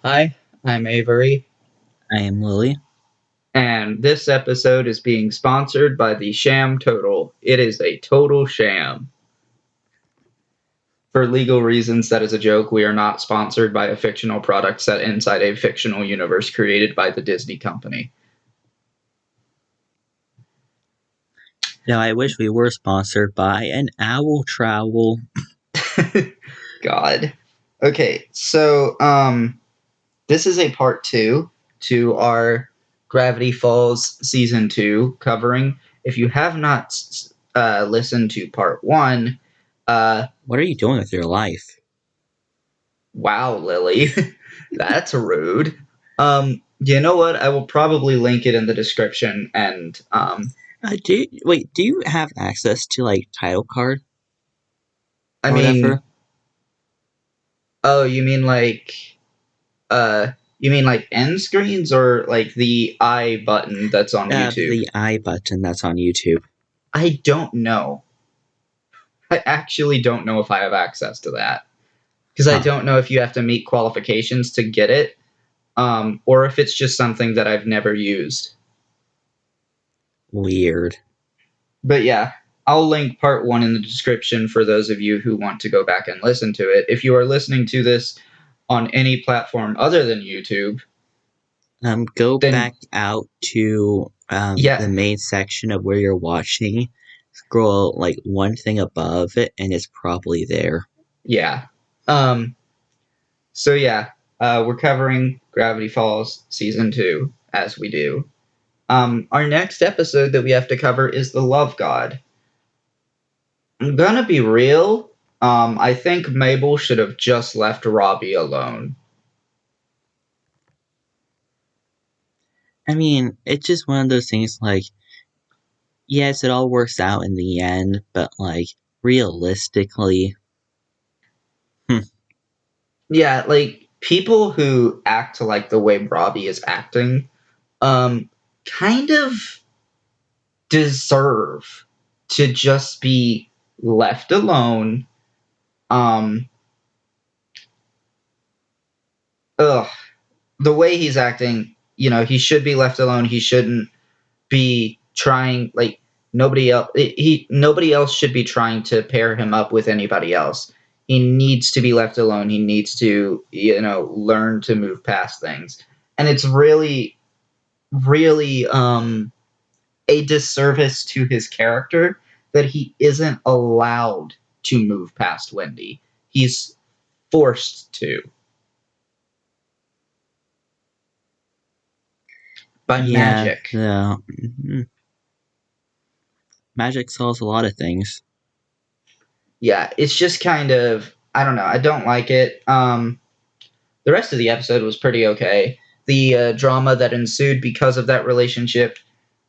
Hi, I'm Avery, I am Lily. and this episode is being sponsored by the Sham Total. It is a total sham. For legal reasons, that is a joke. We are not sponsored by a fictional product set inside a fictional universe created by the Disney company. Now, I wish we were sponsored by an owl trowel. God. Okay, so this is a part two to our Gravity Falls season 2 covering. If you have not listened to part 1, What are you doing with your life? wow, Lily, that's rude. You know what? I will probably link it in the description, and Do you have access to like title card I or mean, whatever? oh, uh, you mean like end screens or like the I button that's on YouTube? The I button that's on YouTube. I don't know. I actually don't know if I have access to that because I Huh. don't know if you have to meet qualifications to get it, or if it's just something that I've never used. Weird. But yeah, I'll link part 1 in the description for those of you who want to go back and listen to it. If you are listening to this on any platform other than YouTube, Go then back out to the yeah, main section of where you're watching. Scroll like one thing above it, and it's probably there. yeah. Um, so yeah, we're covering Gravity Falls season 2 as we do. Our next episode that we have to cover is the Love God. I'm gonna be real. I think Mabel should have just left Robbie alone. I mean, it's just one of those things like, yes, it all works out in the end, but like realistically, hmm, Yeah, like people who act like the way Robbie is acting, um, kind of deserve to just be left alone. Um, ugh, the way he's acting, he should be left alone. He shouldn't be trying like nobody else should be trying to pair him up with anybody else. He needs to be left alone. He needs to, learn to move past things. And it's really, really a disservice to his character that he isn't allowed to move past Wendy. He's forced to by yeah, magic. magic solves a lot of things. Yeah, it's just kind of, I don't know. I don't like it. The rest of the episode was pretty okay. The drama that ensued because of that relationship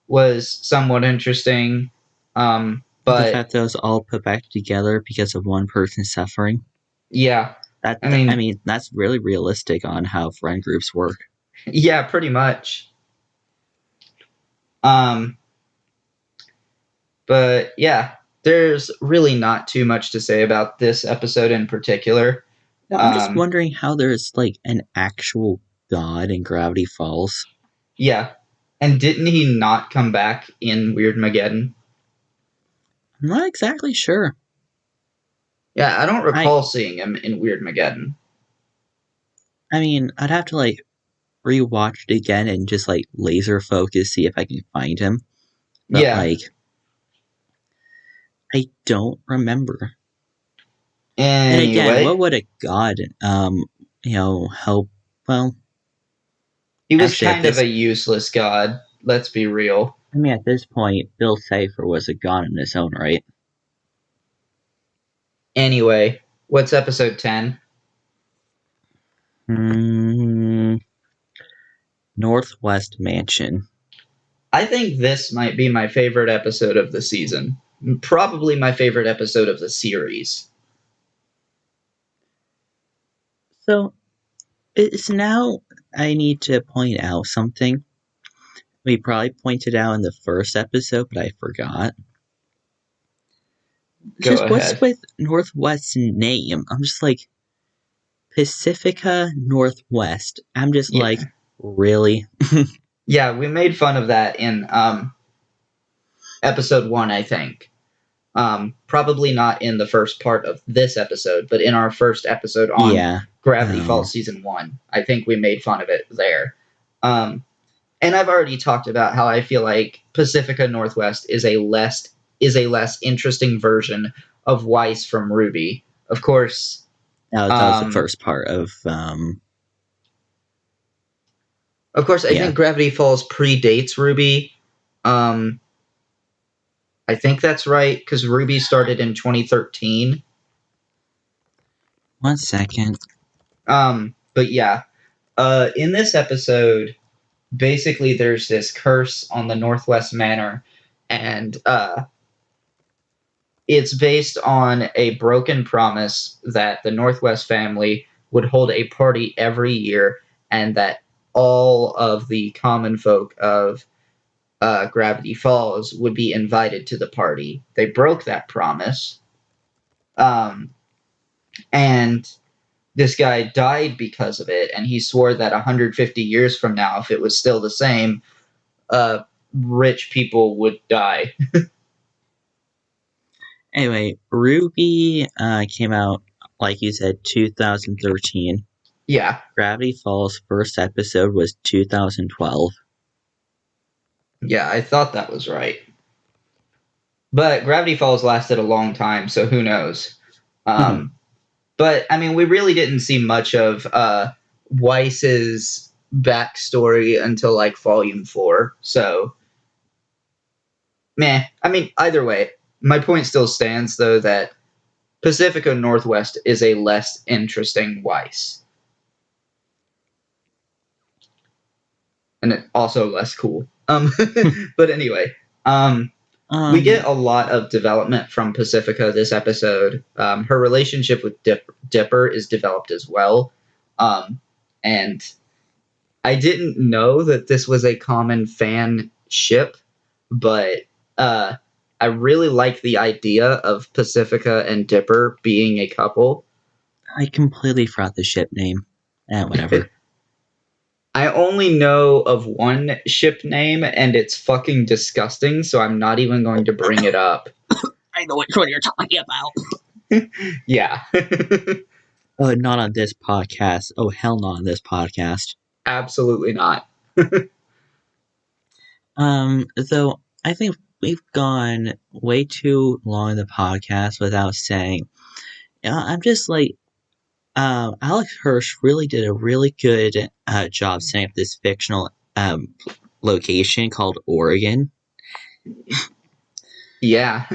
was somewhat interesting. The But fact that it was all put back together because of one person suffering. yeah, I I mean, mean, that's really realistic on how friend groups work. yeah, pretty much. Um, but yeah, there's really not too much to say about this episode in particular. Now, I'm just Um, wondering how there's like an actual god in Gravity Falls. yeah, and didn't he not come back in Weird Mageddon? I'm not exactly sure. Yeah, I don't I recall seeing him in Weird Mageddon. I mean, I'd have to like rewatch it again and just like laser focus, see if I can find him. But Yeah. like, I don't remember. And again, Anyway, what would a god, help? Well, he was actually, kind of a useless god. Let's be real. at this point, Bill Cipher was a god in his own right. Anyway, what's episode 10? Hmm, Northwest Mansion. I think this might be my favorite episode of the season. Probably my favorite episode of the series. So it's now I need to point out something. We probably pointed out in the first episode, but I forgot. Go Just what's ahead. with Northwest's name? I'm just like, Pacifica Northwest. I'm just like, Yeah. really? Yeah, we made fun of that in episode 1, I think. Probably not in the first part of this episode, but in our first episode on Yeah. Gravity Um, Falls season 1. I think we made fun of it there. Um, and I've already talked about how I feel like Pacifica Northwest is a less interesting version of Weiss from Ruby. Of course, that was the um, first part of, I yeah. think Gravity Falls predates Ruby. Um, I think that's right because Ruby started in 2013. 1 second. But yeah, in this episode, basically there's this curse on the Northwest Manor, and it's based on a broken promise that the Northwest family would hold a party every year, and that all of the common folk of Gravity Falls would be invited to the party. They broke that promise, um, and this guy died because of it, and he swore that 150 years from now, if it was still the same, uh, rich people would die. Anyway, Ruby came out, like you said, 2013. Yeah, Gravity Falls first episode was 2012. yeah, I thought that was right. But Gravity Falls lasted a long time, so who knows? Um, but I mean, we really didn't see much of Weiss's backstory until like Volume 4. So, meh. I mean, either way, my point still stands though that Pacifica Northwest is a less interesting Weiss, and it also less cool. But anyway, we um, get a lot of development from Pacifica this episode. Her relationship with Dipper is developed as well. And I didn't know that this was a common fan ship, but uh, I really like the idea of Pacifica and Dipper being a couple. I completely forgot the ship name. Whatever. I only know of one ship name, and it's fucking disgusting, so I'm not even going to bring it up. I know which one you're talking about. Yeah. Oh, not on this podcast. Oh, hell, not on this podcast. Absolutely not. Though I think we've gone way too long in the podcast without saying. I'm just like, Alex Hirsch really did a really good job setting up this fictional location called Oregon. Yeah.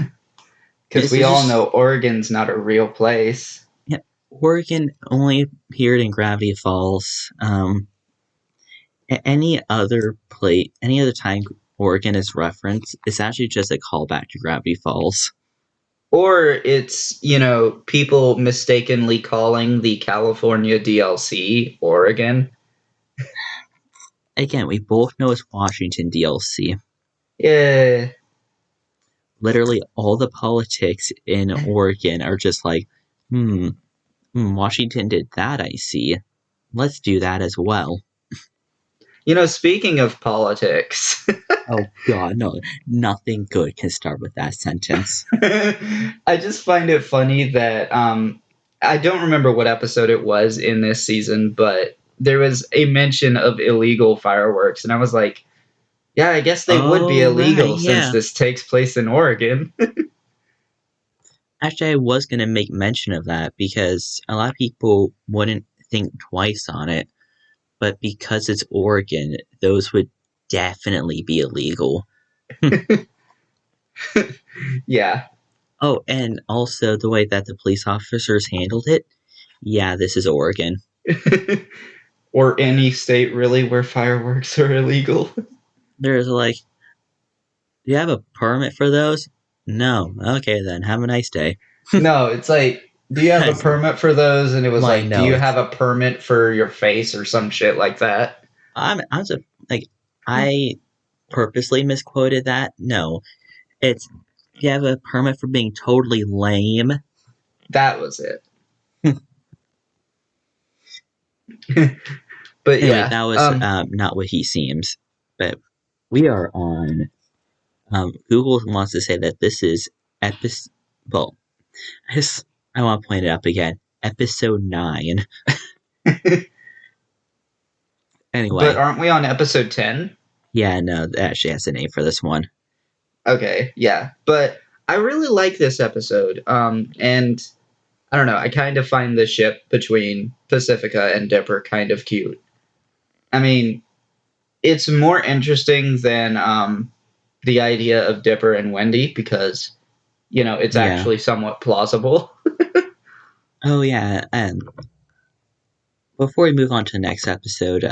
Because This we is all just know Oregon's not a real place. yeah, Oregon only appeared in Gravity Falls. Any other time Oregon is referenced, it's actually just a callback to Gravity Falls. Or it's, people mistakenly calling the California DLC Oregon. Again, we both know it's Washington DLC. Yeah. Literally, all the politics in Oregon are just like, Washington did that, I see. Let's do that as well. Speaking of politics, Oh god, no, nothing good can start with that sentence. I just find it funny that I don't remember what episode it was in this season, but there was a mention of illegal fireworks, and I was like, yeah, I guess they would be Oh, right, illegal since yeah. this takes place in Oregon. Actually, I was going to make mention of that because a lot of people wouldn't think twice on it, but because it's Oregon, those would definitely be illegal. Yeah. Oh, and also the way that the police officers handled it. Yeah, this is Oregon. Or any state really where fireworks are illegal. There's like, do you have a permit for those? No. Okay, then. Have a nice day. No, it's like, do you have a permit for those? And it was Why, like, do no. you have a permit for your face or some shit like that? I'm just, like, I purposely misquoted that. No. It's, do you have a permit for being totally lame? That was it. But Anyway, yeah, that was not what he seems. But we are on. Google wants to say that this is episode. Well, I want to point it up again. Episode 9. but Anyway, aren't we on episode 10? yeah, no, that actually has a name for this one. Okay, yeah, but I really like this episode. And I don't know, I kind of find the ship between Pacifica and Dipper kind of cute. I mean, it's more interesting than the idea of Dipper and Wendy because it's Yeah. actually somewhat plausible. Oh, yeah. And before we move on to the next episode,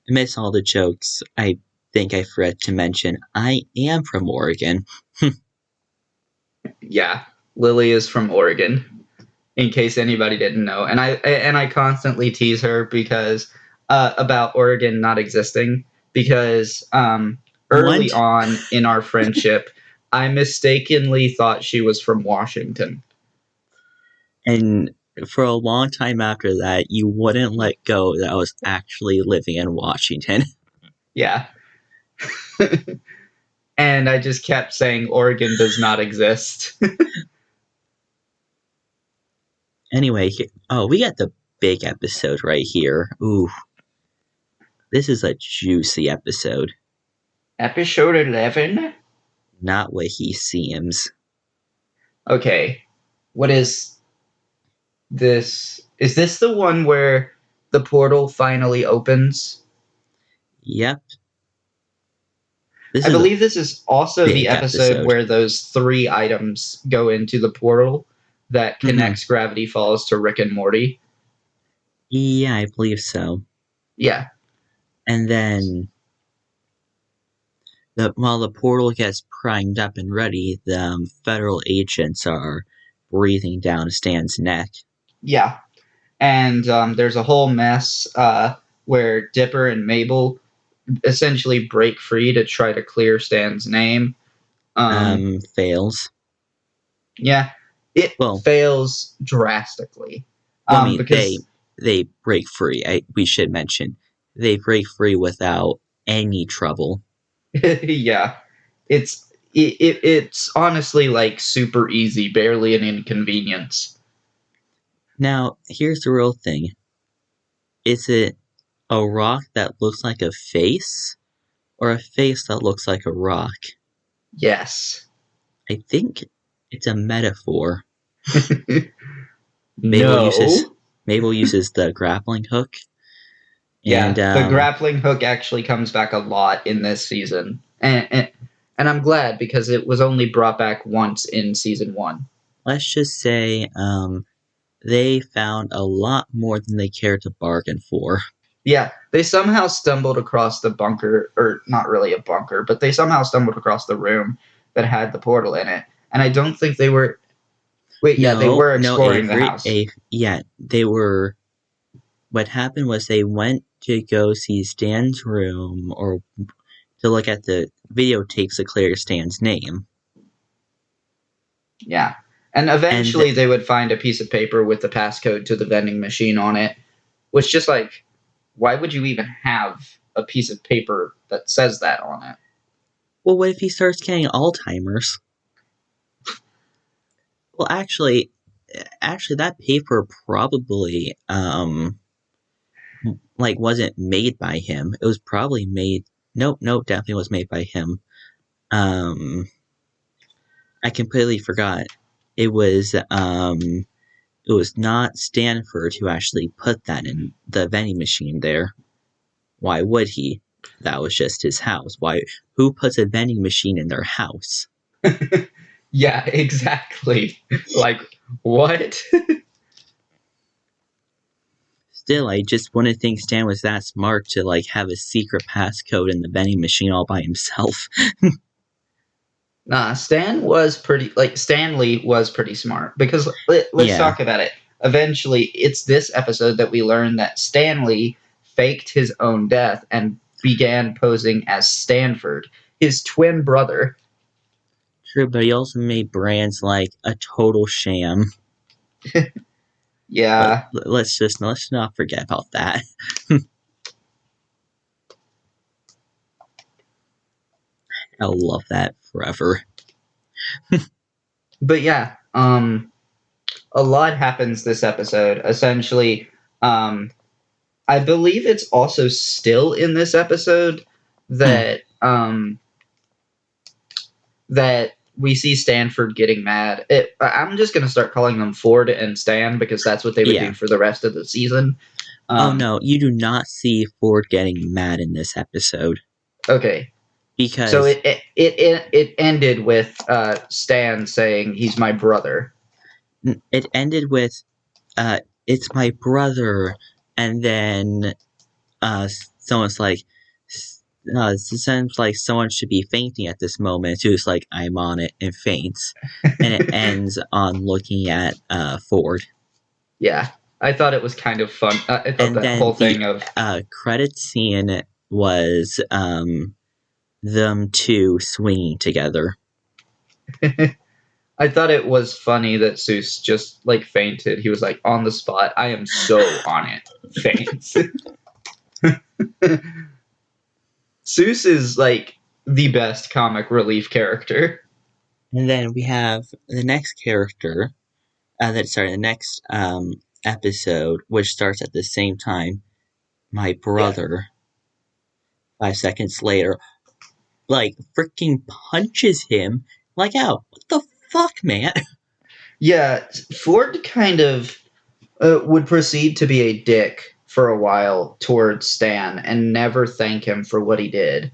amidst all the jokes, I think I forgot to mention I am from Oregon. Yeah, Lily is from Oregon, in case anybody didn't know, and I constantly tease her because about Oregon not existing because early What? on in our friendship, I mistakenly thought she was from Washington. And for a long time after that, you wouldn't let go that I was actually living in Washington. Yeah. And I just kept saying Oregon does not exist. Anyway, oh, we got the big episode right here. Ooh, this is a juicy episode. Episode 11? Not what he seems. Okay. What is this? Is this the one where the portal finally opens? Yep. This I is a believe this is also the big episode episode. where those 3 items go into the portal that Mm-hmm. connects Gravity Falls to Rick and Morty. Yeah, I believe so. Yeah. And then, while the portal gets primed up and ready, the federal agents are breathing down Stan's neck. Yeah. And there's a whole mess where Dipper and Mabel essentially break free to try to clear Stan's name. Fails. Yeah, it Well, fails drastically I mean, because they break free. We should mention they break free without any trouble. yeah, it's honestly like super easy, barely an inconvenience. Now, here's the real thing: is it a rock that looks like a face, or a face that looks like a rock? Yes. I think it's a metaphor. Mabel uses No. Mabel uses the grappling hook, and Yeah, the grappling hook actually comes back a lot in this season, and I'm glad because it was only brought back once in season 1. let's just say they found a lot more than they cared to bargain for. Yeah, they somehow stumbled across the bunker, or not really a bunker, but they somehow stumbled across the room that had the portal in it. And I don't think they were. Wait, yeah, they No, were no, exploring the house. yeah, they were. What happened was they went to go see Stan's room or to look at the videotapes to clear Stan's name. Yeah. And And eventually they would find a piece of paper with the passcode to the vending machine on it, which just like, why would you even have a piece of paper that says that on it? well, what if he starts getting Alzheimer's? Well, actually, that paper probably like wasn't made by him. It was probably made. Nope, definitely was made by him. I completely forgot. It was not Stanford who actually put that in the vending machine there. Why would he? That was just his house. Why? Who puts a vending machine in their house? Yeah, exactly. Like, what? Still, I just wouldn't think Stan was that smart to like have a secret passcode in the vending machine all by himself. Nah, Stanley was pretty smart because let's Yeah, talk about it. Eventually, it's this episode that we learn that Stanley faked his own death and began posing as Stanford, his twin brother. true, but he also made brands like a total sham. Yeah. Let's not forget about that. I'll love that forever. But yeah, a lot happens this episode. Essentially, um, I believe it's also still in this episode Hmm. that that we see Stanford getting mad. I'm just gonna start calling them Ford and Stan because that's what they would Yeah. do for the rest of the season. Oh Um, no, you do not see Ford getting mad in this episode okay, so because it ended with Stan saying he's my brother. it ended with uh, "It's my brother," and then someone's like, it sounds like someone should be fainting at this moment. Who's like, "I'm on it," and faints, and it ends on looking at Ford. Yeah, I thought it was kind of fun. I thought And that then whole the thing of credit scene was them two swinging together. I thought it was funny that Seuss just like fainted. He was like on the spot. I am so on it. Faints. Seuss is like the best comic relief character. And then we have the next character, the next episode, which starts at the same time. My Yeah. brother, 5 seconds later, like freaking punches him. Like, oh, what the fuck, man? Yeah, Ford kind of would proceed to be a dick for a while towards Stan and never thank him for what he did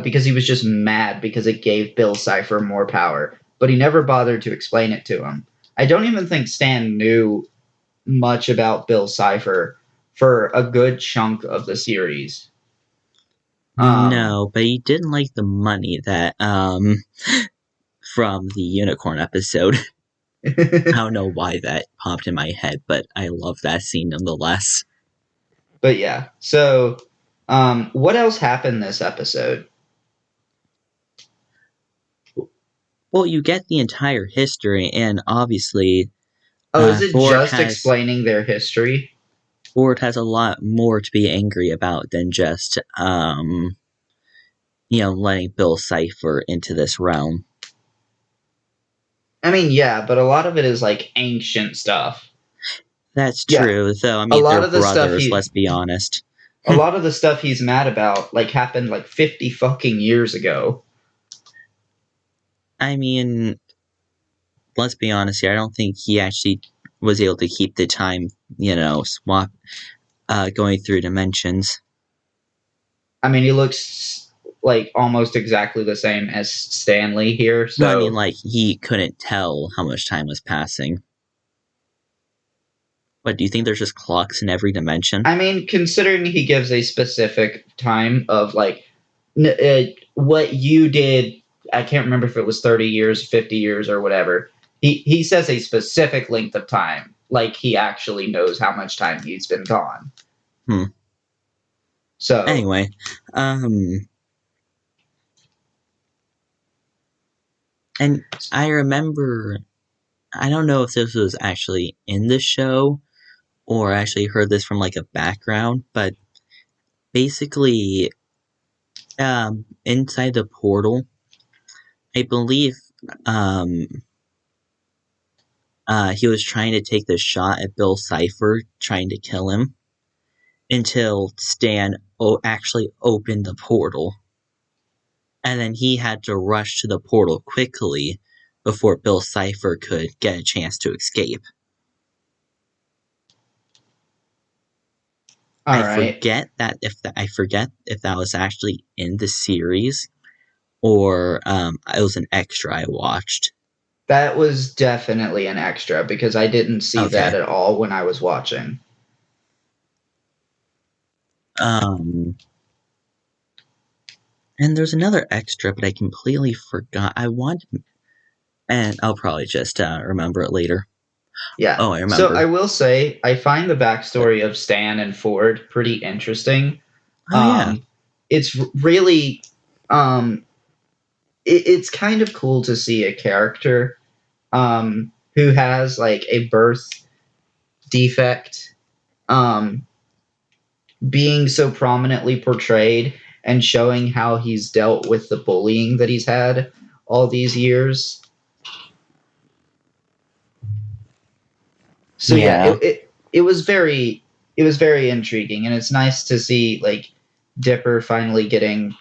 because he was just mad because it gave Bill Cipher more power. But he never bothered to explain it to him. I don't even think Stan knew much about Bill Cipher for a good chunk of the series. Um, No, but he didn't like the money that from the unicorn episode. I don't know why that popped in my head, but I love that scene nonetheless. but yeah, so what else happened this episode? Well, you get the entire history, and obviously, Oh, is it Ford just has explaining their history? a lot more to be angry about than just letting Bill Cipher into this realm. I mean, yeah, but a lot of it is like ancient stuff. That's Yeah, true, though. I a mean, lot they're of the stuff brothers. Let's be honest. a lot of the stuff he's mad about, like happened like 50 fucking years ago. I mean, let's be honest here. I don't think he actually was able to keep the time, swap, going through dimensions. I mean, he looks like almost exactly the same as Stanley here. No, I mean, So, like, he couldn't tell how much time was passing. But do you think there's just clocks in every dimension? I mean, considering he gives a specific time of like what you did, I can't remember if it was 30 years, 50 years, or whatever. He says a specific length of time, like he actually knows how much time he's been gone. Hmm. So, Anyway, and I remember, I don't know if this was actually in the show or I actually heard this from like a background, but basically, inside the portal, I believe, um, he was trying to take the shot at Bill Cipher, trying to kill him, until Stan actually opened the portal. And then he had to rush to the portal quickly before Bill Cipher could get a chance to escape. all right. I forget if that was actually in the series or it was an extra I watched. That was definitely an extra because I didn't see that Okay. at all when I was watching. Um, and there's another extra, but I completely forgot. And I'll probably just remember it later. Yeah. Oh, I So I remember. will say I find the backstory of Stan and Ford pretty interesting. Oh yeah. Um, it's really um, it's kind of cool to see a character who has like a birth defect um, being so prominently portrayed and showing how he's dealt with the bullying that he's had all these years. So yeah, Yeah. it was very intriguing, and it's nice to see like Dipper finally getting,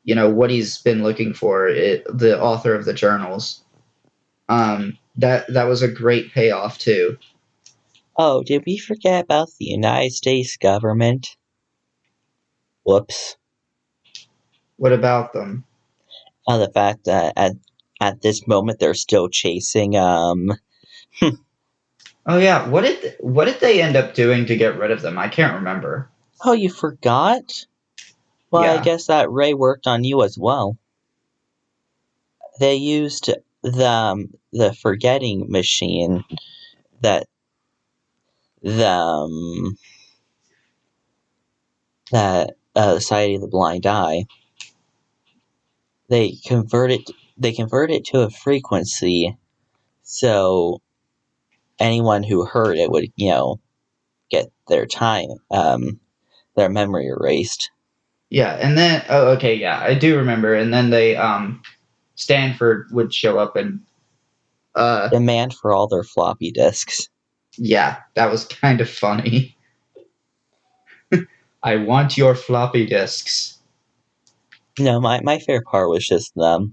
what he's been looking for. The author of the journals. That was a great payoff too. Oh, did we forget about the United States government? Whoops. What about them? The fact that at this moment they're still chasing Oh yeah, what did they end up doing to get rid of them? I can't remember. Oh, you forgot? Well, I Yeah, guess that Ray worked on you as well. They used the forgetting machine that the that Society of the Blind Eye. They convert it to a frequency, so anyone who heard it would get their memory erased. yeah, and then oh okay, yeah, I do remember. And then they Stanford would show up and uh Demand for all their floppy disks. yeah, that was kind of funny. I want your floppy disks. No, my favorite part was just all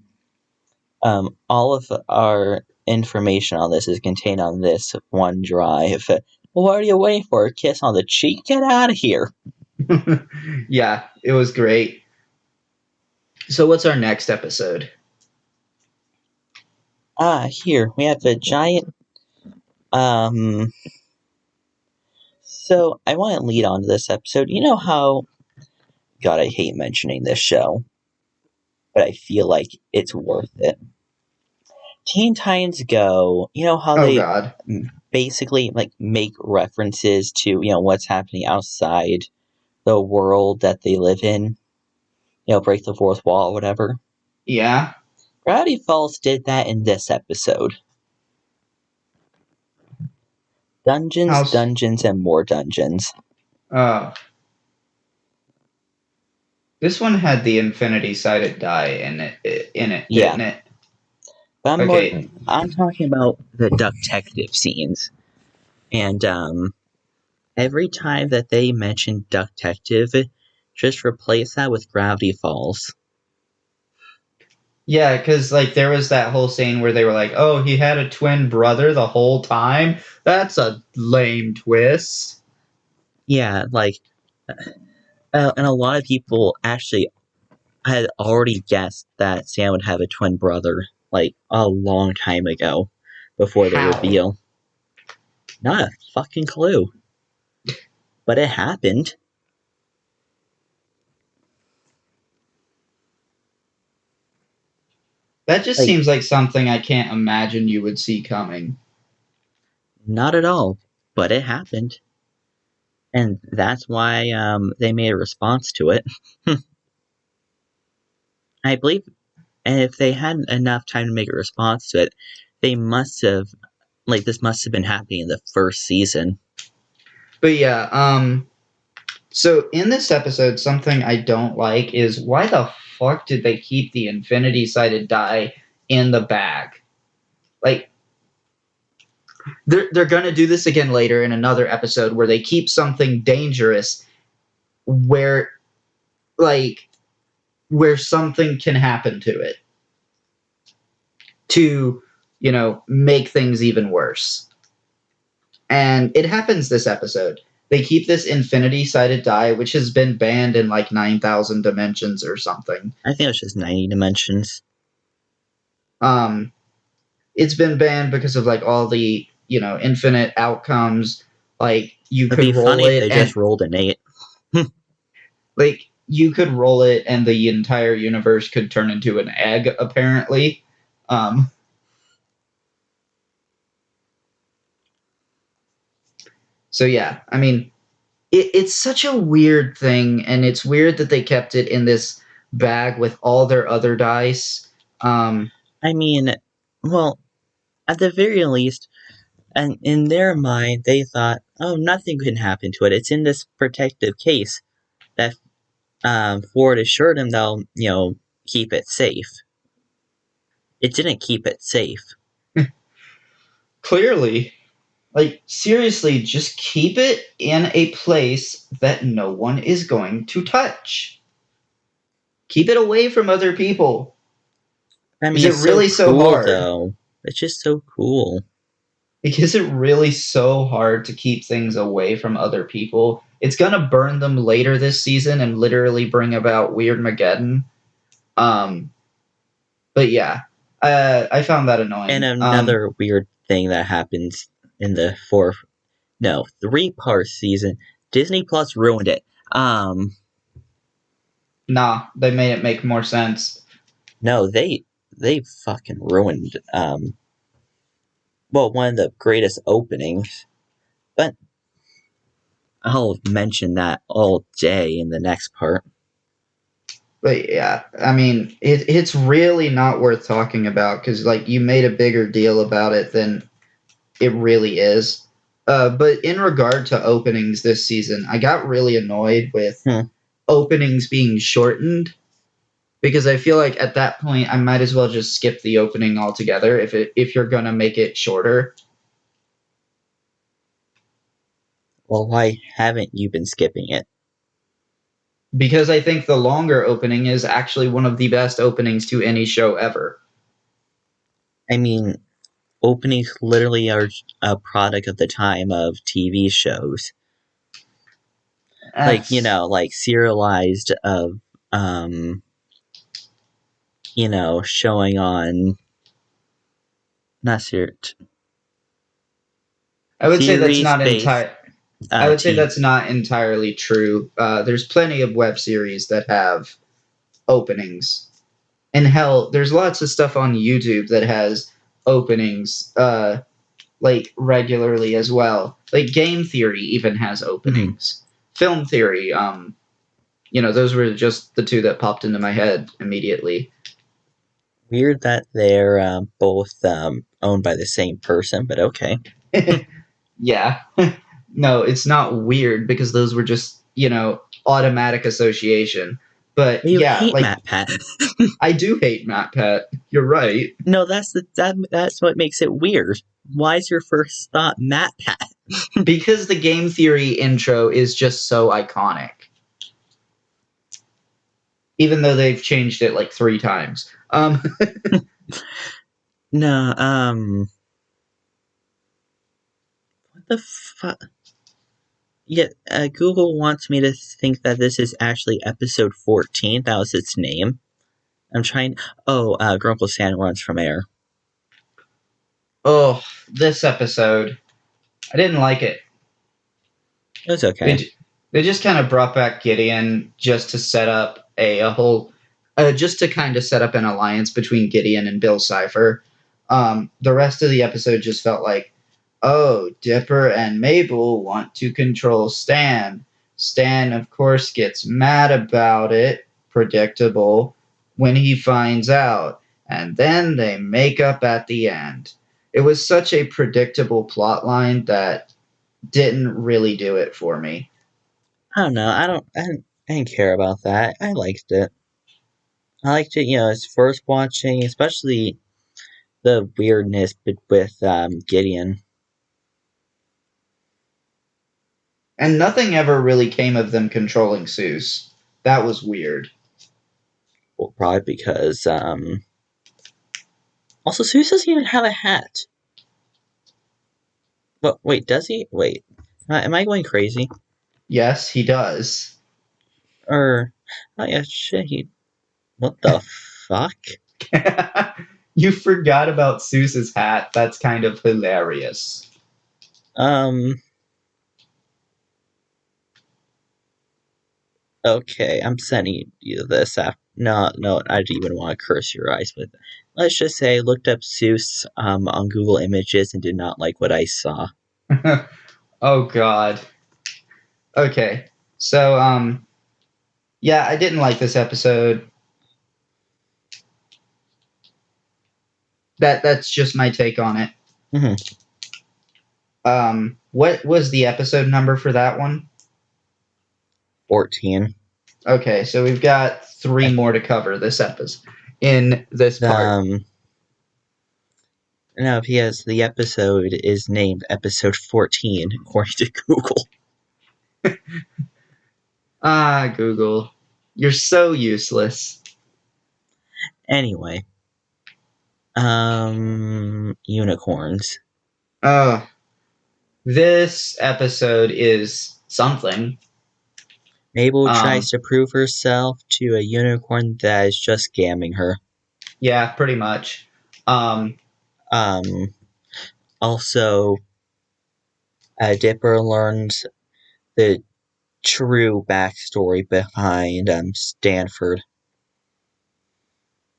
of our information on this is contained on this one drive. What are you waiting for? A kiss on the cheek? Get out of here. Yeah, it was great. So what's our next episode? Here we have a giant. Um, so I want to lead on to this episode. You know how, God, I hate mentioning this show, but I feel like it's worth it. Teen Titans Go. You know how Oh they God. basically like make references to what's happening outside the world that they live in. Break the fourth wall, or whatever. Yeah. Gravity Falls did that in this episode. Dungeons, How's dungeons, and more dungeons. uh this one had the infinity sided die in it, Yeah, didn't it? but Okay. I'm talking about the detective scenes, and every time that they mention detective, just replace that with Gravity Falls. Yeah, because like there was that whole scene where they were like, "Oh, he had a twin brother the whole time." That's a lame twist. Yeah, like, and a lot of people actually had already guessed that Sam would have a twin brother like a long time ago, before the How? reveal. Not a fucking clue, but it happened. That just Like, seems like something I can't imagine you would see coming. not at all, but it happened, and that's why they made a response to it. I believe, and if they had enough time to make a response to it, they must have this must have been happening in the first season. But yeah, so in this episode, something I don't like is why the fuck did they keep the infinity sided die in the bag? Like they're gonna do this again later in another episode where they keep something dangerous where like where something can happen to it to make things even worse. And it happens this episode. They keep this infinity sided die, which has been banned in like 9,000 dimensions or something. I think it was just 90 dimensions. Um, it's been banned because of like all the infinite outcomes. Like you It'd could be roll funny if it they and just rolled an 8. like you could roll it and the entire universe could turn into an egg. Apparently, um, so yeah. I mean, it's such a weird thing, and it's weird that they kept it in this bag with all their other dice. I mean, well, at the very least, And in their mind, they thought, oh, nothing can happen to it. It's in this protective case that Ford assured him they'll, keep it safe. It didn't keep it safe. Clearly, like, seriously, just keep it in a place that no one is going to touch. Keep it away from other people. I Is mean, it it's so really so cool, hard? though. It's just so cool. Is it really so hard to keep things away from other people? It's gonna burn them later this season and literally bring about Weird Mageddon. Um, but yeah, I found that And annoying. another weird thing that happens in the three-part season, Disney Plus ruined it. Nah, they made it make more sense. No, they fucking ruined one of the greatest openings. But I'll mention that all day in the next part. But yeah, I mean, it's really not worth talking about because like you made a bigger deal about it than it really is. But in regard to openings this season, I got really annoyed with Hmm. openings being shortened because I feel like at that point I might as well just skip the opening altogether if you're gonna make it shorter. Well, why haven't you been skipping it? Because I think the longer opening is actually one of the best openings to any show ever. I mean, openings literally are a product of the time of TV shows. Like, That's like serialized of, um, showing on, not I would say that's series not based, entire. I would say TV. that's not entirely true. There's plenty of web series that have openings, and hell, there's lots of stuff on YouTube that has openings, like regularly as well. Like Game Theory even has Hmm. openings. Film Theory, those were just the two that popped into my head immediately. Weird that they're both owned by the same person, but okay. Yeah. No, it's not weird because those were just, automatic association. But You yeah, hate like Matt Pat. I do hate Matt Pat. You're right. No, that's what makes it weird. Why is your first thought Matt Pat? Because the Game Theory intro is just so iconic. Even though they've changed it like 3 times. No, what the fuck? Yeah, Google wants me to think that this is actually episode 14. That was its name. I'm trying. Oh, Grunkle Sand runs from air. Oh, this episode. I didn't like it. It was They okay. they just kind of brought back Gideon just to set up a whole, just to kind of set up an alliance between Gideon and Bill Cipher. The rest of the episode just felt like, oh, Dipper and Mabel want to control Stan. Stan, of course, gets mad about it, predictable, when he finds out, and then they make up at the end. It was such a predictable plot line that didn't really do it for me. I don't know. I didn't care about that. I liked it. I liked it. It's first watching, especially the weirdness with Gideon. And nothing ever really came of them controlling Seuss. That was weird. Well, probably because also Seuss doesn't even have a hat. But wait, does he? Wait, am I going crazy? Yes, he does. Or oh yeah, shit. What the fuck? You forgot about Seuss's hat. That's kind of hilarious. Um. Okay, I'm sending you this after. No, no, I don't even want to curse your eyes with. Let's just say I looked up Seuss on Google Images and did not like what I saw. Oh God. Okay. So yeah, I didn't like this episode. That's just my take on it. Hmm. What was the episode number for that one? 14. Okay, so we've got three more to cover this episode in this part. No, because the episode is named episode 14 according to Google. Ah, Google, you're so useless. Anyway, unicorns. Uh, this episode is something. Mabel tries to prove herself to a unicorn that is just scamming her. Yeah, pretty much. Also, Dipper learns the true backstory behind Stanford.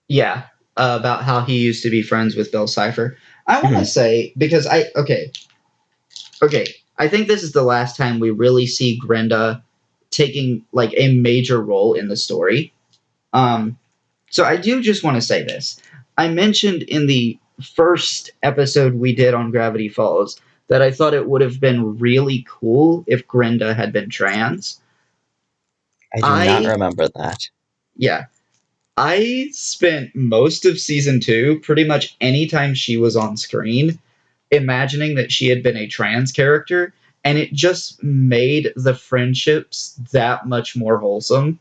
Yeah, about how he used to be friends with Bill Cipher. I want to say because okay, I think this is the last time we really see Grenda taking like a major role in the story. So I do just want to say this. I mentioned in the first episode we did on Gravity Falls that I thought it would have been really cool if Grenda had been trans. I do not remember that. Yeah. I spent most of season 2, pretty much anytime she was on screen, imagining that she had been a trans character, and it just made the friendships that much more wholesome.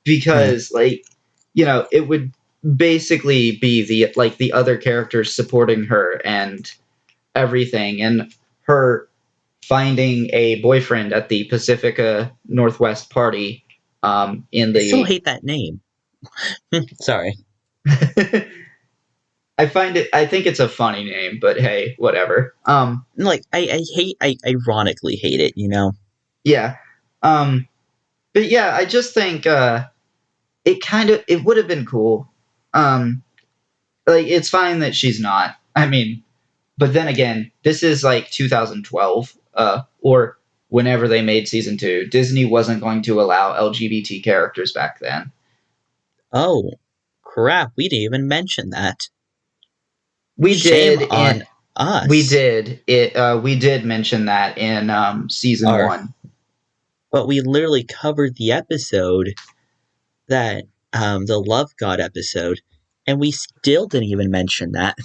Because it would basically be the other characters supporting her and everything, and her finding a boyfriend at the Pacifica Northwest party. In the I still hate that name. Sorry. I think it's a funny name, but hey, whatever. I ironically hate it, you know? Yeah. But yeah, I just think it would have been cool. It's fine that she's not. I mean, but then again, this is like 2012, or whenever they made season 2. Disney wasn't going to allow LGBT characters back then. Oh, crap! We didn't even mention that. Shame on us. We did mention that in season 1. But we literally covered the episode that the Love God episode, and we still didn't even mention that.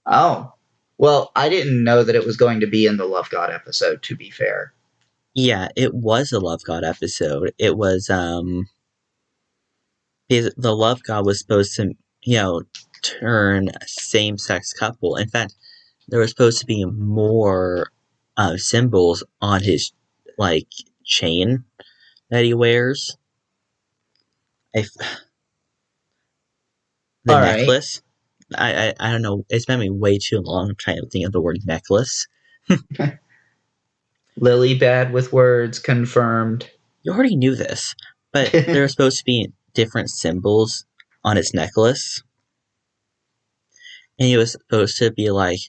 Oh. Well, I didn't know that it was going to be in the Love God episode, to be fair. Yeah, it was a Love God episode. It was because the Love God was supposed to, turn a same-sex couple. In fact, there was supposed to be more symbols on his chain that he wears. The necklace. Right. I don't know. It's been me way too long trying to think of the word necklace. Lily bad with words, confirmed. You already knew this, but there are supposed to be different symbols on his necklace. And he was supposed to be like,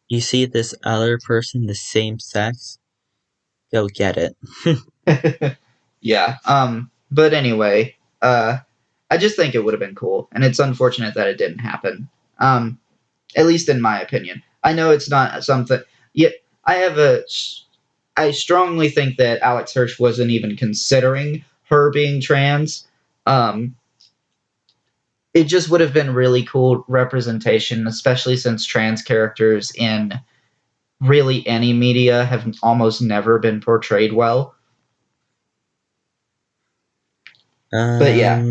you see this other person, the same sex? Go get it. Yeah. But anyway, I just think it would have been cool, and it's unfortunate that it didn't happen. At least in my opinion. I know it's not something. Yet I strongly think that Alex Hirsch wasn't even considering her being trans. It just would have been really cool representation, especially since trans characters in really any media have almost never been portrayed well. But yeah,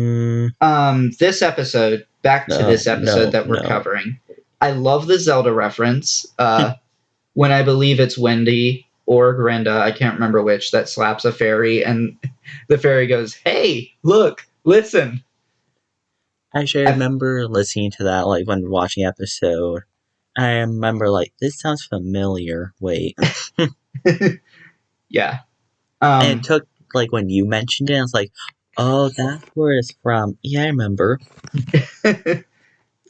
this episode, back to this episode that we're covering. I love the Zelda reference. When I believe it's Wendy or Grenda, I can't remember which, that slaps a fairy, and the fairy goes, "Hey, look, listen." Actually, I remember listening to that, when watching episode. I remember, this sounds familiar. Wait. Yeah. And it took, when you mentioned it, I was like, oh, that's where it's from. Yeah, I remember.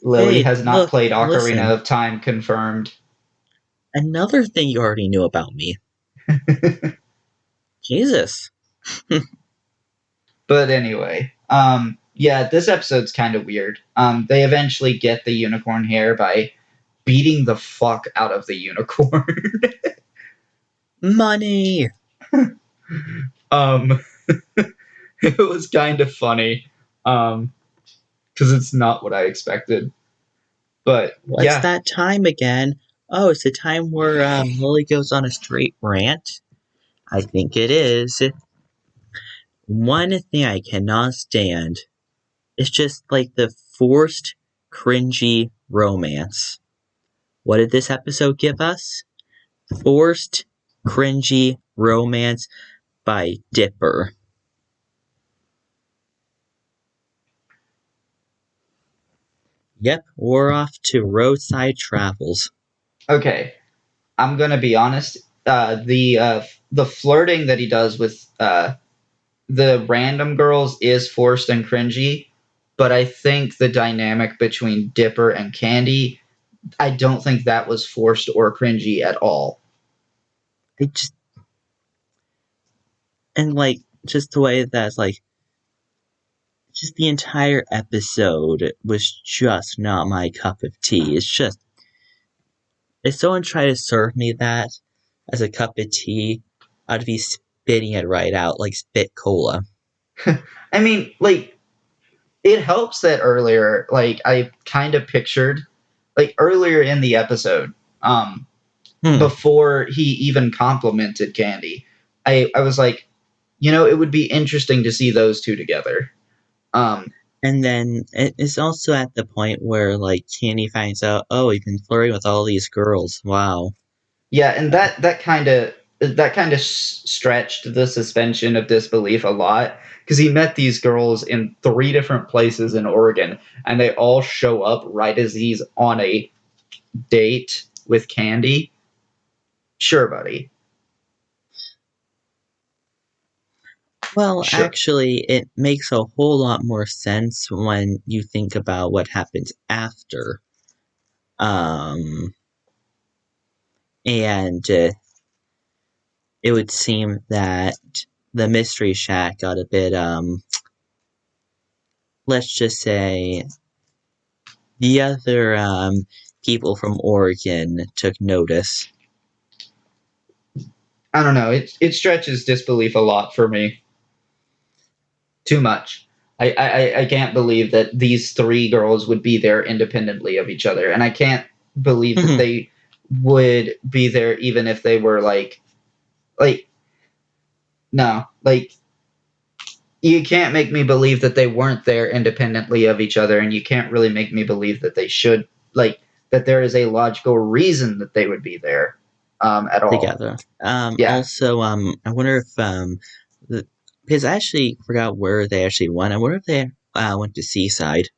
Lily has not played Ocarina of Time, confirmed. Another thing you already knew about me. Jesus. But anyway, yeah, this episode's kind of weird. They eventually get the unicorn hair by beating the fuck out of the unicorn. Money. um, it was kind of funny, because it's not what I expected. But What's yeah, that time again? Oh, it's the time where Lily goes on a straight rant. I think it is. One thing I cannot stand is just like the forced, cringy romance. What did this episode give us? Forced, cringy romance by Dipper. Yep, we're off to roadside travels. okay. I'm gonna be honest. The flirting that he does with the random girls is forced and cringy, but I think the dynamic between Dipper and Candy, I don't think that was forced or cringy at all. I just and like just the way that's like just the entire episode was just not my cup of tea. It's just if someone tried to serve me that as a cup of tea, I'd be spitting it right out like spit cola. I mean, like, it helps that earlier, like, I kind of pictured, like, earlier in the episode, Hmm. before he even complimented Candy, I was like, it would be interesting to see those two together. Um, And then it's also at the point where like Candy finds out, oh, he's been flirting with all these girls. Wow. yeah, and that kind of stretched the suspension of disbelief a lot because he met these girls in three different places in Oregon, and they all show up right as he's on a date with Candy. Sure, buddy. Well, Sure. actually, it makes a whole lot more sense when you think about what happens after. Um, and it would seem that the Mystery Shack got a bit, let's just say, the other people from Oregon took notice. I don't know. It stretches disbelief a lot for me. Too much. I can't believe that these three girls would be there independently of each other, and I can't believe that they would be there even if they were like no, like you can't make me believe that they weren't there independently of each other, and you can't really make me believe that they should, like, that there is a logical reason that they would be there at all. Together. Yeah, Also, I wonder if the, because I actually forgot where they actually went. I wonder if they went to Seaside.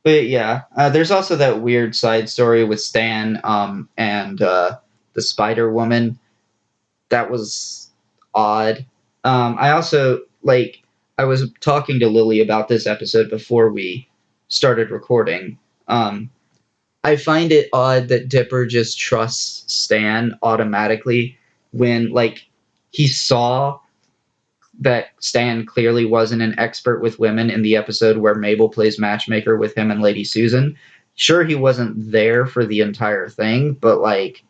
but yeah, there's also that weird side story with Stan and the Spider Woman. That was odd. I also like I was talking to Lily about this episode before we started recording. I find it odd that Dipper just trusts Stan automatically when, like, he saw that Stan clearly wasn't an expert with women in the episode where Mabel plays matchmaker with him and Lady Susan. Sure, he wasn't there for the entire thing, but, like,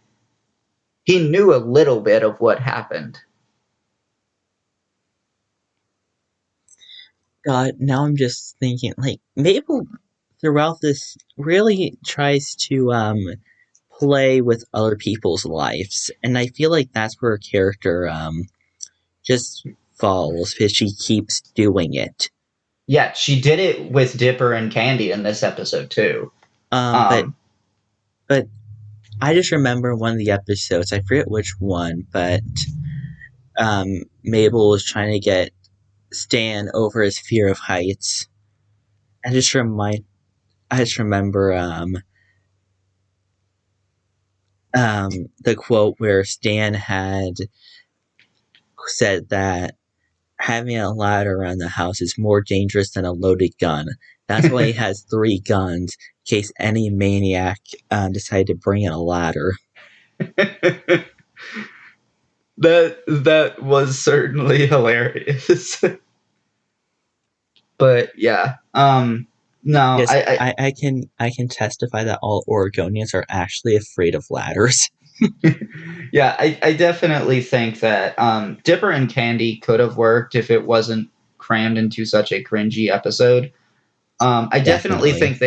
he knew a little bit of what happened. God, now I'm just thinking, like, Mabel throughout this really tries to play with other people's lives, and I feel like that's where her character just falls because she keeps doing it. Yeah, she did it with Dipper and Candy in this episode too. Um, but Um, but I just remember one of the episodes. I forget which one, but Mabel was trying to get Stan over his fear of heights. I just remind. I just remember the quote where Stan had said that having a ladder around the house is more dangerous than a loaded gun. That's why he has three guns in case any maniac decided to bring in a ladder. that was certainly hilarious. But yeah, No, Yes, I can testify that all Oregonians are actually afraid of ladders. yeah, I definitely think that Dipper and Candy could have worked if it wasn't crammed into such a cringy episode. I definitely Definitely. think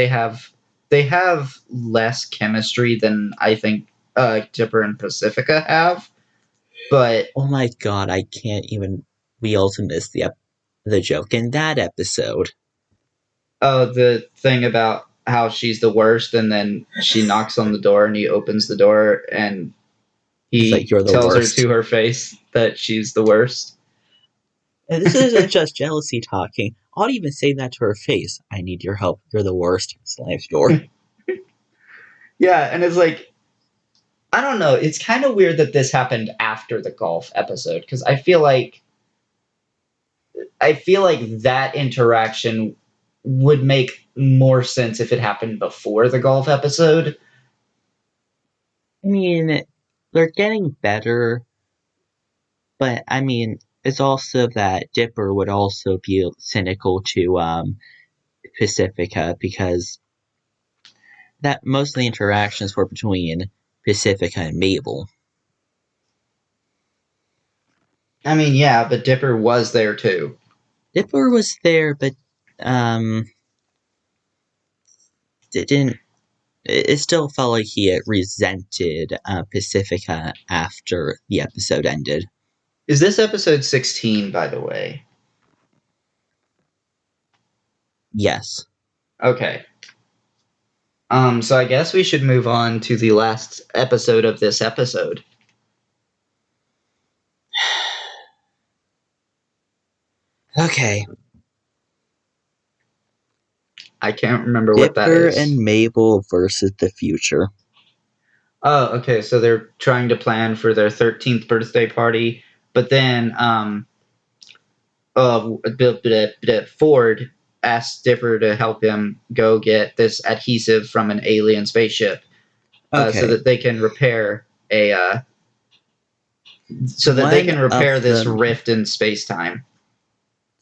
they have less chemistry than I think Dipper and Pacifica have. But Oh my god, I can't even. We also missed the joke in that episode. the thing about how she's the worst, and then she knocks on the door, and he opens the door, and He's like, he "You're the tells her to worst." her face that she's the worst. And this isn't just jealousy talking. I'll even say that to her face. I need your help. You're the worst. Slams door. Yeah, and it's like I don't know. It's kind of weird that this happened after the golf episode because I feel like that interaction would make more sense if it happened before the golf episode. I mean, they're getting better, but I mean, it's also that Dipper would also be cynical to Pacifica because that most of the interactions were between Pacifica and Mabel. I mean, yeah, but Dipper was there too. Dipper was there, but um, it didn't. It still felt like he had resented Pacifica after the episode ended. Is this episode 16, by the way? Yes. Okay. So I guess we should move on to the last episode of this episode. Okay. I can't remember what that Dipper and is. Mabel versus the future. Oh, okay. So they're trying to plan for their 13th birthday party, but then Ford asks Dipper to help him go get this adhesive from an alien spaceship, so Okay. that they can repair a so that they One can of repair this them. rift in space time.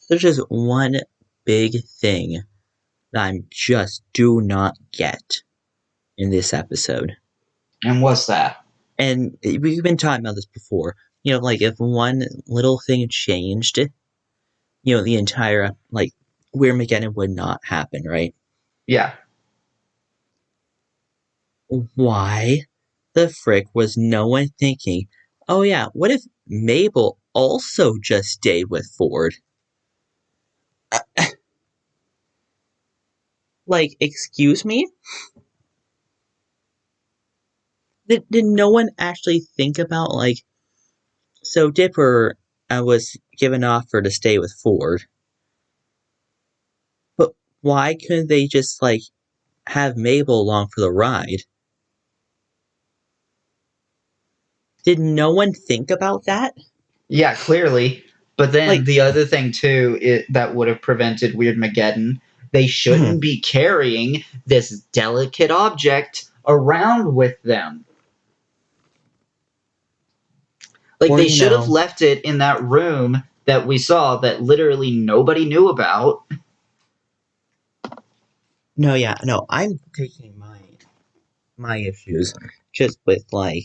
There's just one big thing that I just do not get in this episode. And what's that? And we've been talking about this before. Like if one little thing changed, the entire like Weird Mageddon would not happen, right? Yeah, Why the frick was no one thinking, oh yeah, what if Mabel also just stayed with Ford? Like, excuse me? Did no one actually think about, like, so Dipper was given an offer to stay with Ford, but why couldn't they just, like, have Mabel along for the ride? Did no one think about that? yeah, clearly. But then Like, the other thing too that would have prevented Weird Mageddon, they shouldn't be carrying this delicate object around with them. Like or, they should have left it in that room that we saw that literally nobody knew about. no, yeah, no, I'm taking my issues just with, like,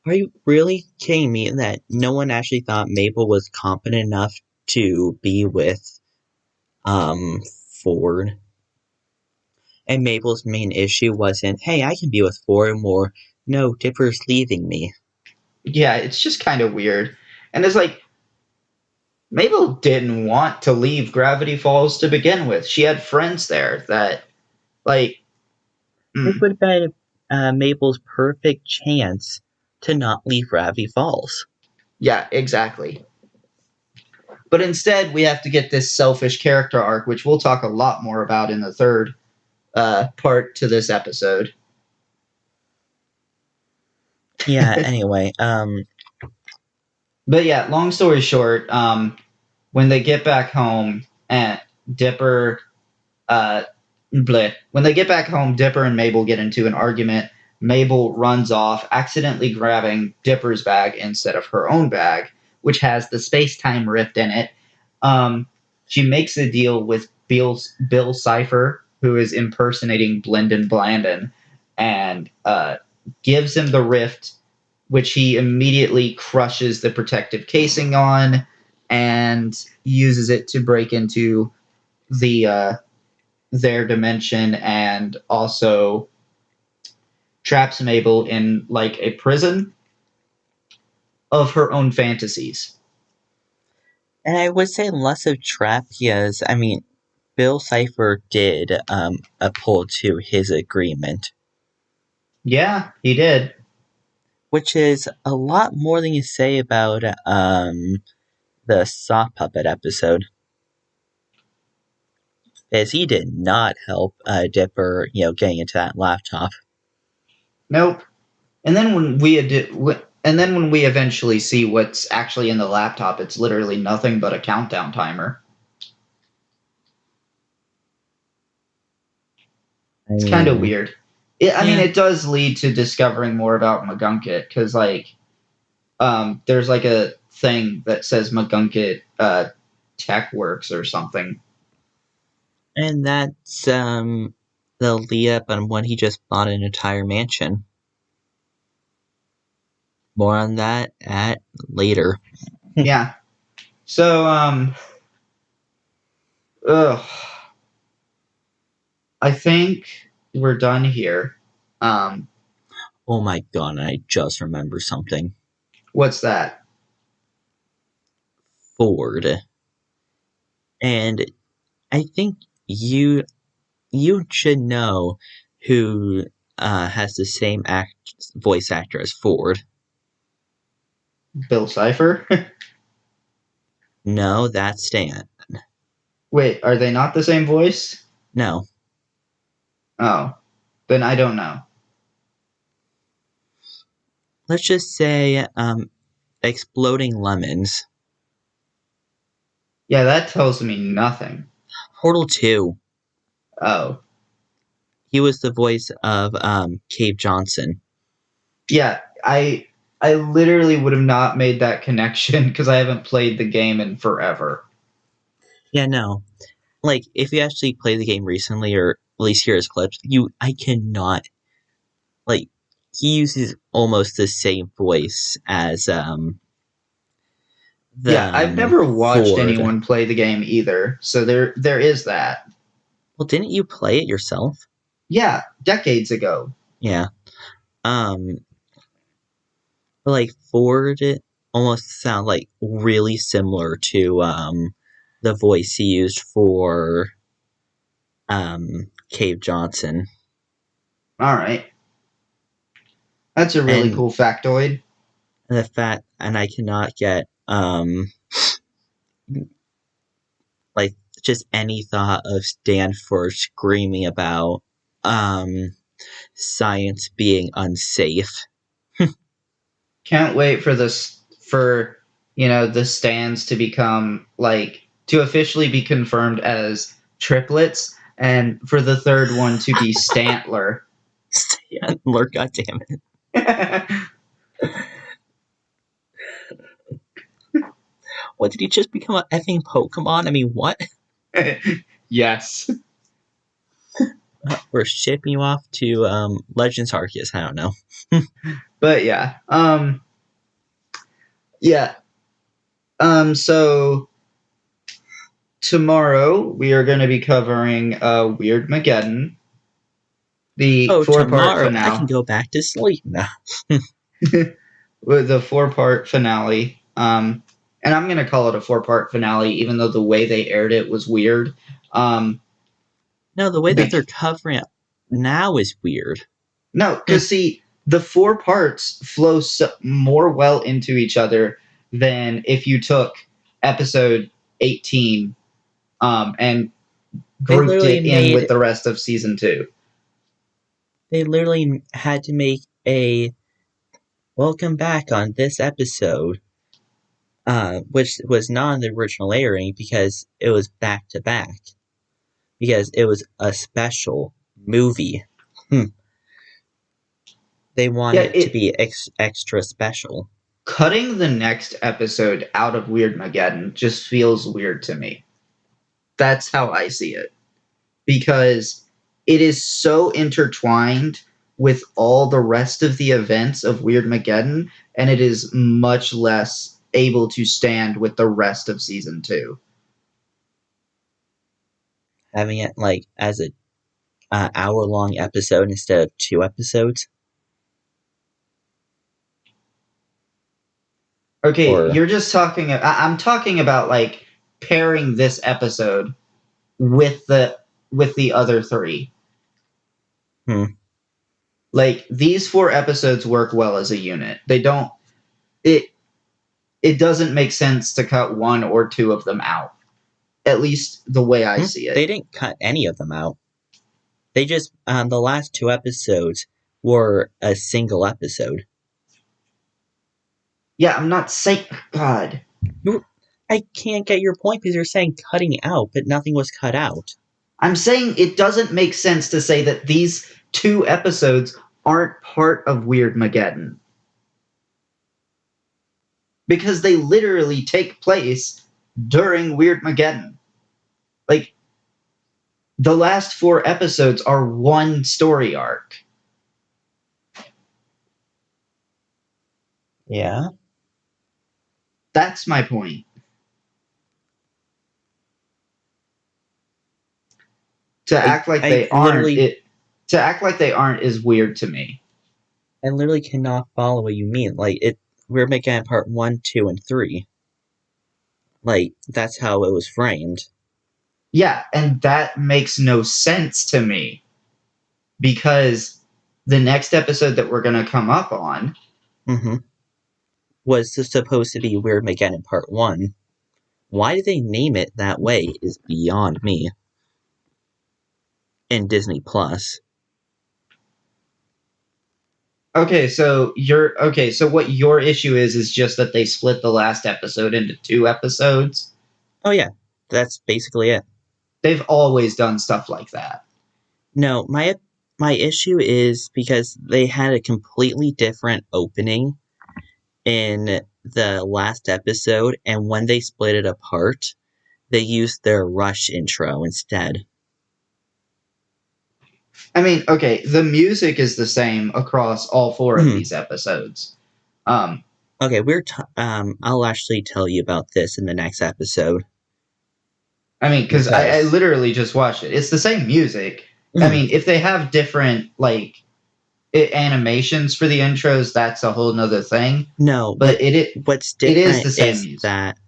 are you really kidding me that no one actually thought Mabel was competent enough to be with um Ford? And Mabel's main issue wasn't, hey, I can be with Ford more. No, Dipper's leaving me. Yeah, it's just kind of weird. And it's like Mabel didn't want to leave Gravity Falls to begin with. She had friends there that like This mm, would have been Mabel's perfect chance to not leave Gravity Falls. yeah, exactly. But instead, we have to get this selfish character arc, which we'll talk a lot more about in the third part to this episode. Yeah, anyway, But yeah, long story short, when they get back home, and Dipper, uh, when they get back home, Dipper and Mabel get into an argument. Mabel runs off, accidentally grabbing Dipper's bag instead of her own bag, which has the space time rift in it. She makes a deal with Bill Cipher, who is impersonating Blyndon Blandon, and gives him the rift, which he immediately crushes the protective casing on and uses it to break into their dimension, and also traps Mabel in like a prison of her own fantasies. And I would say less of trap because, I mean, Bill Cipher did uphold to his agreement, Yeah, he did. which is a lot more than you say about the sock puppet episode. As he did not help Dipper, getting into that laptop. Nope. And then when we eventually see what's actually in the laptop, it's literally nothing but a countdown timer. I It's kind of mean, weird. I mean, yeah, it does lead to discovering more about McGunkit because, like, there's like a thing that says McGunkit Tech Works or something. and that's the lead up on when he just bought an entire mansion. More on that at later. Yeah. So, ugh, I think we're done here. Um, Oh my god, I just remember something. what's that? Ford. And I think you should know who has the same voice actor as Ford. Bill Cipher? No, that's Stan. Wait, are they not the same voice? No, Oh, then I don't know. let's just say Exploding Lemons. Yeah, that tells me nothing. Portal 2. Oh, He was the voice of Cave Johnson. yeah, I literally would have not made that connection because I haven't played the game in forever. Yeah, no. Like, if you actually play the game recently, or at least hear his clips, I cannot, like, he uses almost the same voice as the Yeah, I've never watched Ford. anyone play the game either, so there is that. Well, didn't you play it yourself? Yeah, decades ago. Yeah. Um, like Ford almost sound like really similar to the voice he used for Cave Johnson. All right, that's a really And cool factoid. the fact, and I cannot get like just any thought of Stanford screaming about um science being unsafe. Can't wait for this for the stands to become like to officially be confirmed as triplets, and for the third one to be Stantler. Stantler, goddammit. What, did he just become an effing Pokemon? I mean, what? Yes. We're shipping you off to Legends Arceus. I don't know. But yeah. Yeah. So tomorrow we are going to be covering Weird Mageddon, the Oh, four-part tomorrow I can finale. go back to sleep now. With the four-part finale. And I'm going to call it a four-part finale, even though the way they aired it was weird. No, the way that they're Be- covering it now is weird. no, because see, the four parts flow more well into each other than if you took episode 18 and They grouped literally it in with made. the rest of season 2. They literally had to make a welcome back on this episode, which was not in the original airing because it was back to back. Because it was a special movie. They Yeah, wanted it to be extra special. cutting the next episode out of Weird Mageddon just feels weird to me. That's how I see it. Because it is so intertwined with all the rest of the events of Weird Mageddon, and it is much less able to stand with the rest of season 2. Having it like as a hour long episode instead of 2 episodes, Okay, or you're just talking. I'm talking about like pairing this episode with the other three. hmm, Like these 4 episodes work well as a unit. They don't. It it doesn't make sense to cut 1 or 2 of them out. At least the way I see they it. didn't cut any of them out. They just the last 2 episodes were a single episode. Yeah, I'm not saying. God, I can't get your point because you're saying cutting out, but nothing was cut out. I'm saying it doesn't make sense to say that these 2 episodes aren't part of Weird Mageddon because they literally take place during Weird Mageddon. Like the last 4 episodes are one story arc. Yeah. That's my point. To act like I they aren't literally it to act like they aren't is weird to me. I literally cannot follow what you mean. Like we're making it part 1, 2, and 3. Like that's how it was framed. Yeah, and that makes no sense to me because the next episode that we're going to come up on, Mm-hmm. Was supposed to be Weird Mageddon Part 1. Why did they name it that way is beyond me. In Disney Plus. so what your issue is just that they split the last episode into 2 episodes. Oh yeah, that's basically it. They've always done stuff like that. No, my issue is because they had a completely different opening in the last episode, and when they split it apart, they used their Rush intro instead. I mean, okay, the music is the same across all 4 of Hmm. these episodes. Um, Okay, I'll actually tell you about this in the next episode. I mean, because I Because literally just watched it. It's the same music. I mm, mean, if they have different like animations for the intros, that's a whole nother thing. no, But what's it is different the same is music. that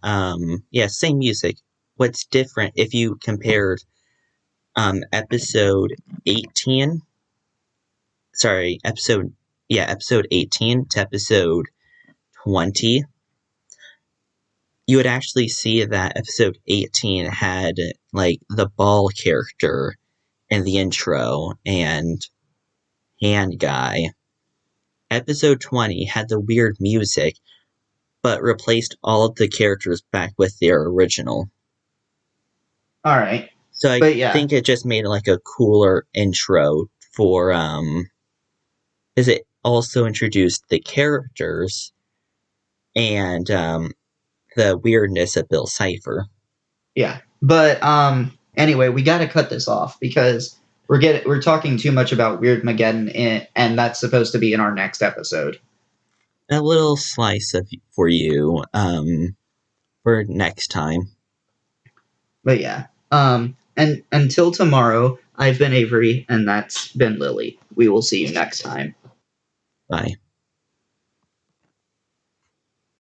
yeah, same music. What's different if you compared episode 18, sorry, episode 18 to episode 20, you would actually see that episode 18 had like the ball character in the intro and hand guy. Episode 20 had the weird music but replaced all of the characters back with their original. All right, So I but yeah, think it just made like a cooler intro for is it also introduced the characters and the weirdness of Bill Cipher. yeah. But anyway, we got to cut this off because we're talking too much about Weird Mageddon, and that's supposed to be in our next episode. A little slice of for you for next time. But yeah, and until tomorrow, I've been Avery, and that's been Lily. We will see you next time. Bye.